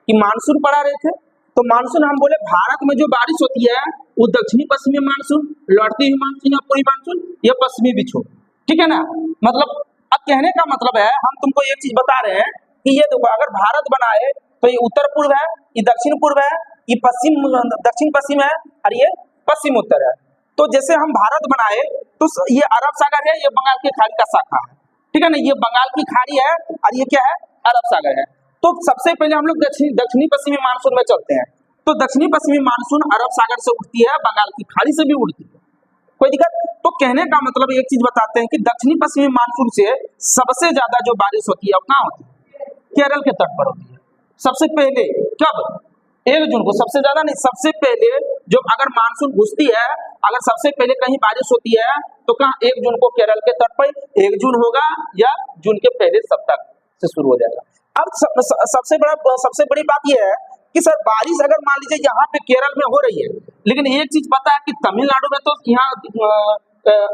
कि मानसून पढ़ा रहे थे, तो मानसून हम बोले भारत में जो बारिश होती है वो दक्षिणी पश्चिमी मानसून, लौटती हुई मानसून या पूर्वी मानसून, या पश्चिमी विक्षोभ, ठीक है ना। मतलब अब कहने का मतलब है हम तुमको एक चीज बता रहे हैं कि ये देखो अगर भारत बनाए तो ये उत्तर पूर्व है, ये दक्षिण पूर्व है, ये पश्चिम दक्षिण पश्चिम है और ये पश्चिम उत्तर है। तो जैसे हम भारत बनाए तो ये अरब सागर है, ये बंगाल की खाड़ी का शाखा है, ठीक है ना, ये बंगाल की खाड़ी है और ये क्या है, अरब सागर है। तो सबसे पहले हम लोग दक्षिणी पश्चिमी मानसून में चलते हैं। तो दक्षिणी पश्चिमी मानसून अरब सागर से उठती है, बंगाल की खाड़ी से भी उड़ती है, कोई दिक्कत। तो कहने का मतलब एक चीज बताते हैं कि दक्षिणी पश्चिमी मानसून से सबसे ज्यादा जो बारिश होती है वो कहाँ होती है, केरल के तट पर होती है। सबसे पहले कब, 1 जून को, सबसे ज्यादा नहीं, सबसे पहले जो अगर मानसून घुसती है, अगर सबसे पहले कहीं बारिश होती है तो कहाँ, 1 जून को केरल के तट पर 1 जून होगा या जून के पहले सप्ताह से शुरू हो जाएगा। अब सबसे बड़ी बात यह है कि सर बारिश अगर मान लीजिए यहाँ पे केरल में हो रही है, लेकिन एक चीज पता है कि तमिलनाडु में तो यहाँ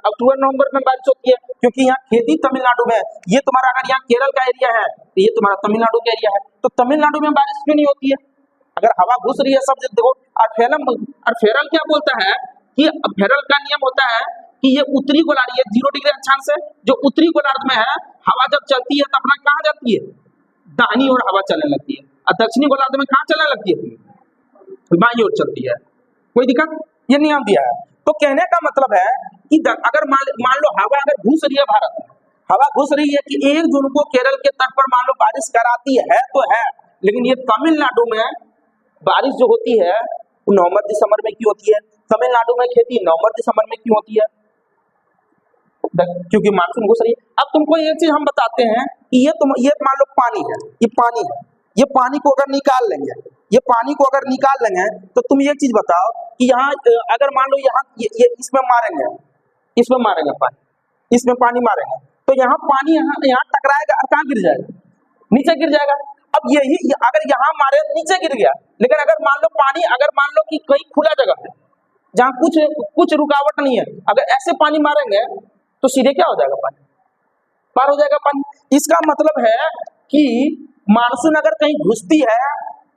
अक्टूबर नवंबर में बारिश होती है, क्योंकि यहाँ खेती तमिलनाडु में है। ये तुम्हारा अगर यहाँ केरल का एरिया है तो ये तुम्हारा तमिलनाडु का एरिया है, तो तमिलनाडु में बारिश क्यों नहीं होती है? अगर हवा घुस रही है सब देखो। और फेरल क्या बोलता है कि फेरल का नियम होता है कि ये उत्तरी गोलार्ध, ये 0 डिग्री अक्षांश है, जो उत्तरी गोलार्ध में है, हवा जब चलती है तो अपना कहाँ जाती है, दाहिनी ओर हवा चलने लगती है, और दक्षिणी गोलार्ध में कहाँ चलने लगती है, बाईं ओर चलती है। कोई दिक्कत, ये नियम दिया है। तो कहने का मतलब है कि अगर मान लो हवा अगर घुस रही है, भारत में हवा घुस रही है कि 1 जून को केरल के तट पर मान लो बारिश कराती है तो है, लेकिन ये तमिलनाडु में बारिश जो होती है वो नवंबर दिसंबर में क्यों होती है? तमिलनाडु में खेती नवंबर दिसंबर में क्यों होती है? क्योंकि मानसून घुस रही है। अब तुमको एक चीज हम बताते हैं कि ये मान लो पानी है, ये पानी को अगर निकाल लेंगे, ये पानी को अगर निकाल लेंगे तो तुम एक चीज बताओ कि यहाँ अगर मान लो यहाँ ये इसमें मारेंगे पानी, इसमें पानी मारेंगे तो यहाँ पानी यहाँ टकराएगा और कहाँ गिर जाएगा, नीचे गिर जाएगा। अब यही अगर यहाँ मारे नीचे गिर गया, लेकिन अगर मान लो पानी, अगर मान लो कि कहीं खुला जगह है जहाँ कुछ रुकावट नहीं है, अगर ऐसे पानी मारेंगे तो सीधे क्या हो जाएगा, पानी पार हो जाएगा पानी। इसका मतलब है कि मानसून अगर कहीं घुसती है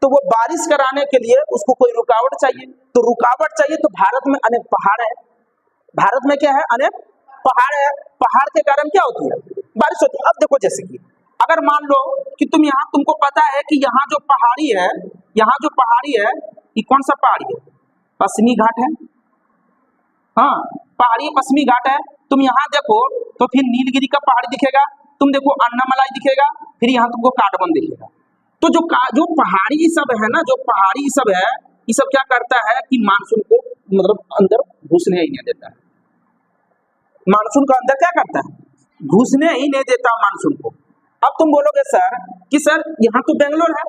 तो वो बारिश कराने के लिए उसको कोई रुकावट चाहिए, तो रुकावट चाहिए तो भारत में अनेक पहाड़ है, भारत में क्या है, अनेक पहाड़ है, पहाड़ के कारण क्या होती है, बारिश होती है। अब देखो जैसे कि अगर मान लो कि तुमको पता है कि यहाँ जो पहाड़ी है, ये कौन सा पहाड़ी है, पश्चिमी घाट है, हाँ पहाड़ी पश्चिमी घाट है। तुम यहाँ देखो तो फिर नीलगिरी का पहाड़ी दिखेगा, तुम देखो अन्नामलाई दिखेगा, फिर यहाँ तुमको काठमांडू दिखेगा। तो जो पहाड़ी सब है ना, जो पहाड़ी सब है, ये सब क्या करता है कि मानसून को मतलब अंदर घुसने ही नहीं देता है। मानसून का अंदर क्या करता है, घुसने ही नहीं देता मानसून को। अब तुम बोलोगे सर कि सर यहाँ तो बेंगलोर है,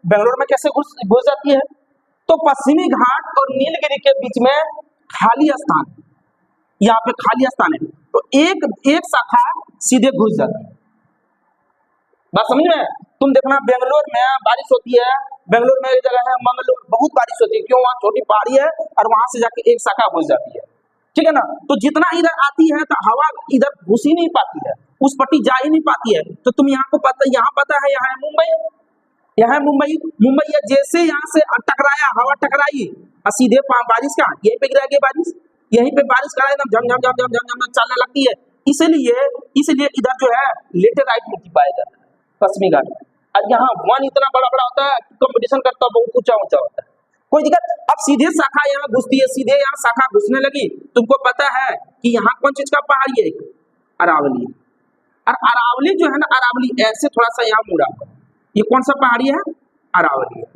बेंगलोर में कैसे घुस जाती है? तो पश्चिमी घाट और नीलगिरी के बीच में खाली स्थान, यहाँ पे खाली स्थान है, तो एक शाखा सीधे घुस जाती है। बात समझ में? तुम देखना बेंगलोर में बारिश होती है, बेंगलोर में एक जगह है मंगलोर, बहुत बारिश होती है, क्यों? वहाँ छोटी पहाड़ी है और वहां से जाके एक शाखा घुस जाती है, ठीक है ना। तो जितना इधर आती है तो हवा इधर घुस ही नहीं पाती है, उस पट्टी जा ही नहीं पाती है। तो तुम यहाँ को पता, यहाँ पता है, यहाँ है मुंबई है, जैसे यहाँ से टकराया, हवा टकराई और सीधे बारिश का यहीं पे गिरा, बारिश यहीं पे बारिश करा एकदम झम झम चलने लगती है। इसलिए इधर जो है लेटेराइट मिट्टी पाया जाता है पश्चिमी घाट में, और यहाँ वन इतना बड़ा होता है, कंपटीशन करता है, बहुत ऊंचा होता है, कोई दिक्कत। अब सीधे शाखा यहाँ घुसती है, सीधे यहाँ शाखा घुसने लगी। तुमको पता है कि यहाँ कौन चीज का पहाड़ी है, अरावली, और अरावली जो है ना, अरावली ऐसे थोड़ा सा यहाँ मुड़ा हुआ है, ये कौन सा पहाड़ी है, अरावली है।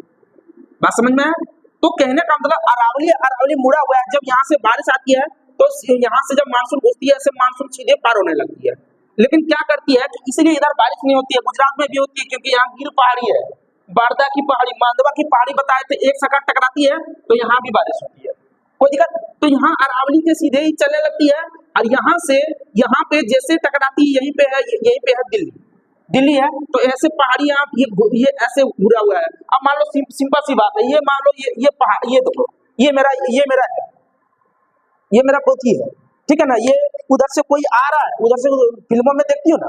बात समझ में है? तो कहने का मतलब अरावली मुड़ा हुआ है। जब यहाँ से बारिश आती है तो यहाँ से जब मानसून घुसती है, ऐसे मानसून सीधे पार होने लगती है। लेकिन क्या करती है कि इसीलिए इधर बारिश नहीं होती है, गुजरात में भी होती है, क्योंकि यहाँ गिर पहाड़ी है, बारदा की पहाड़ी, मांडवा की पहाड़ी बताए थे, एक शाखा टकराती है तो यहाँ भी बारिश होती है, कोई दिक्कत। तो यहाँ अरावली के सीधे ही चलने लगती है, और यहाँ से यहाँ पे जैसे टकराती है, यहीं पे है दिल्ली है, तो ऐसे पहाड़ी आप ये ऐसे घुरा हुआ है। अब मान लो सिंपल सी बात है, ये मान लो ये पहाड़, ये देखो, ये मेरा है, ये मेरा पोथी है, ठीक है ना। ये उधर से कोई आ रहा है, उधर से फिल्मों में देखती हो ना,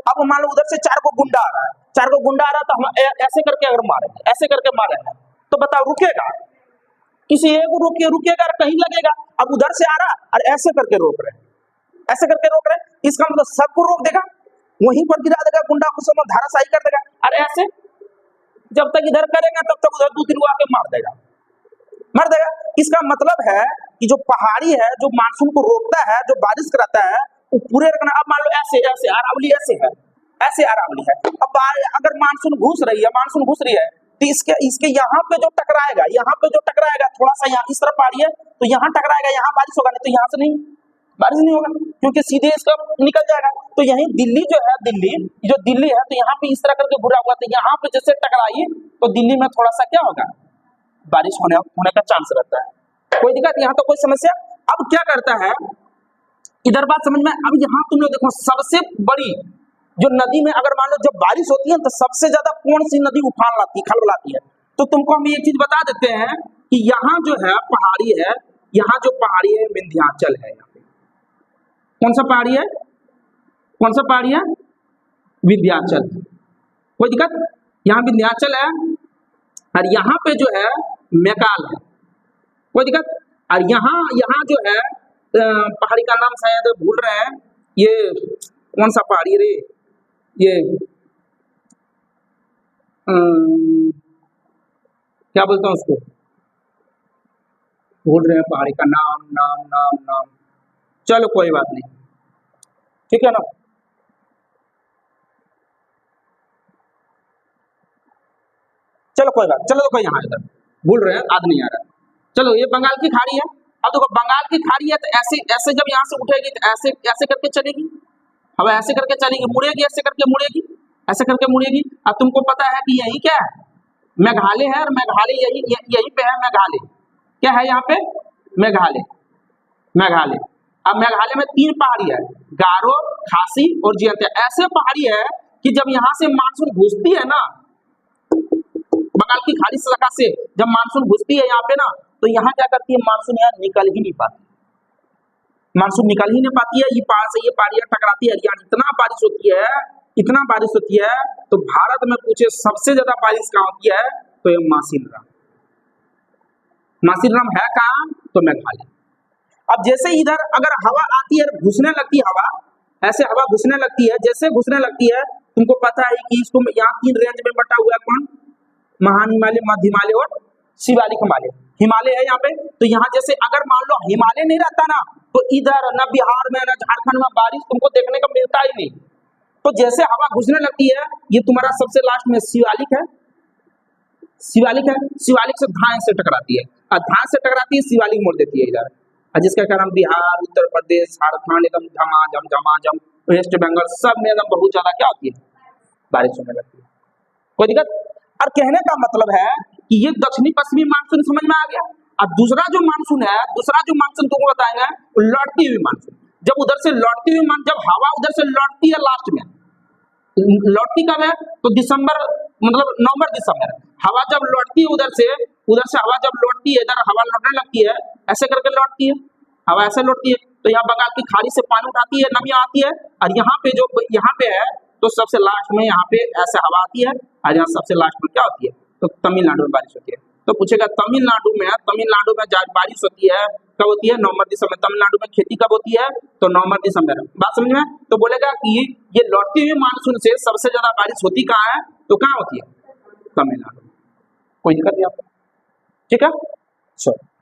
अब मान लो उधर से 4 को गुंडा आ रहा है, चार को गुंडा आ रहा तो हम ऐसे करके अगर मारेंगे, ऐसे करके मारेंगे तो बताओ रुकेगा? किसी एक रुकेगा और कहीं लगेगा। अब उधर से आ रहा और ऐसे करके रोक रहे, ऐसे करके रोक रहे, इसका मतलब सबको रोक देगा, वहीं पर गिरा देगा, गुंडा को सब धाराशाही कर देगा। और ऐसे जब तक इधर करेगा तब तक उधर दूसरी को आके मार देगा। इसका मतलब है कि जो पहाड़ी है, जो मानसून को रोकता है, जो बारिश कराता है, वो पूरे रखना। अब मान लो ऐसे ऐसे अरावली ऐसे है, ऐसे अरावली है। अब अगर मानसून घुस रही है तो इसके यहाँ पे जो टकराएगा, थोड़ा सा यहाँ इस तरफ आ रही है तो यहाँ टकराएगा, यहाँ बारिश होगा, नहीं तो यहाँ से नहीं बारिश नहीं होगा, क्योंकि सीधे इसका निकल जाएगा। तो यही दिल्ली जो है, दिल्ली है तो यहाँ पे इस तरह करके घुरा हुआ, तो यहाँ पे जैसे टकराई तो दिल्ली में थोड़ा सा क्या होगा, बारिश होने का चांस रहता है। कोई दिक्कत, यहाँ तो कोई समस्या। अब क्या करता है, इधर बात समझ में। अब यहाँ तुम लोग देखो, सबसे बड़ी जो नदी में अगर मान लो जब बारिश होती है तो सबसे ज्यादा कौन सी नदी उफान लाती है, खलबलाती है? तो तुमको हम ये चीज बता देते हैं कि यहाँ जो है पहाड़ी है, यहाँ जो पहाड़ी है विंध्याचल है। यहाँ पे कौन सा पहाड़ी है, विंध्याचल। कोई दिक्कत, यहाँ विंध्याचल है और यहाँ पे जो है मैकाल है। कोई दिक्कत। और यहाँ जो है पहाड़ी का नाम शायद भूल रहे हैं, ये कौन सा पहाड़ी रे, ये क्या बोलते हैं उसको, भूल रहे हैं पहाड़ी का नाम। चलो कोई बात नहीं, ठीक है ना। चलो कोई बात, चलो देखो यहाँ इधर भूल रहे हैं, याद नहीं आ रहा। चलो ये बंगाल की खाड़ी है। अब देखो बंगाल की खाड़ी है तो ऐसे जब यहाँ से उठेगी तो ऐसे करके चलेगी, अब ऐसे करके चलेगी, मुड़ेगी, ऐसे करके मुड़ेगी। अब तुमको पता है कि यही क्या है, मेघालय है, और मेघालय यही पे है। मेघालय क्या है यहाँ पे, मेघालय। अब मेघालय में 3 पहाड़ी है, गारो, खासी और जयंतिया। ऐसे पहाड़ी है कि जब यहाँ से मानसून घुसती है ना, बंगाल की खाड़ी शाखा से जब मानसून घुसती है यहाँ पे ना, तो यहाँ क्या करती है, मानसून यहाँ निकल ही नहीं पाती, ये पहाड़ से ये पहाड़ियां टकराती है। इतना बारिश होती है तो भारत में पूछे सबसे ज्यादा बारिश कहाँ होती है, तो ये मासिनराम है कहाँ, तो मेघालय। अब जैसे इधर अगर हवा आती है, घुसने लगती है हवा, ऐसे हवा घुसने लगती है, जैसे घुसने लगती है, तुमको पता है कि इसको यहाँ 3 रेंज में बटा हुआ है। कौन, महान हिमालय, मध्य हिमालय और शिवालिक हिमालय है यहाँ पे। तो यहाँ जैसे अगर मान लो हिमालय नहीं रहता ना, तो इधर न बिहार में न झारखंड में बारिश तुमको देखने को मिलता ही नहीं। तो जैसे हवा घुसने लगती है, ये तुम्हारा सबसे लास्ट में शिवालिक है, शिवालिक से धान से टकराती है, और धान से टकराती है, शिवालिक मोड़ देती है इधर, और जिसके कारण बिहार, उत्तर प्रदेश, झारखंड एकदम झमाझम, वेस्ट बंगाल सब में एकदम बहुत ज्यादा क्या होती है, बारिश होने लगती है। कोई दिक्कत। और कहने का मतलब है कि ये दक्षिणी पश्चिमी मानसून समझ में आ गया। अब दूसरा जो मानसून तुमको बताएंगे, लौटती हुई मानसून। जब उधर से लौटती हुई जब हवा उधर से लौटती है, लास्ट में लौटती कब है, तो दिसंबर, मतलब नवंबर दिसंबर। हवा जब लौटती है उधर से हवा जब लौटती है, इधर हवा लौटने लगती है, ऐसे करके लौटती है, हवा ऐसे लौटती है। तो यहाँ बंगाल की खाड़ी से पानी उठाती है, नमी आती है, और यहाँ पे है तो सबसे लास्ट में यहाँ पे ऐसे हवा आती है, और यहाँ सबसे लास्ट में क्या होती है, तो तमिलनाडु में बारिश होती है। तो पूछेगा तमिलनाडु में बारिश होती है कब होती है, नवंबर दिसंबर। तमिलनाडु में खेती कब होती है, तो नवंबर दिसंबर। बात समझ में। तो बोलेगा कि ये लौटती हुई मानसून से सबसे ज्यादा बारिश होती कहाँ है, तो कहाँ होती है, तमिलनाडु। कोई दिक्कत नहीं आपको, ठीक है। चलो।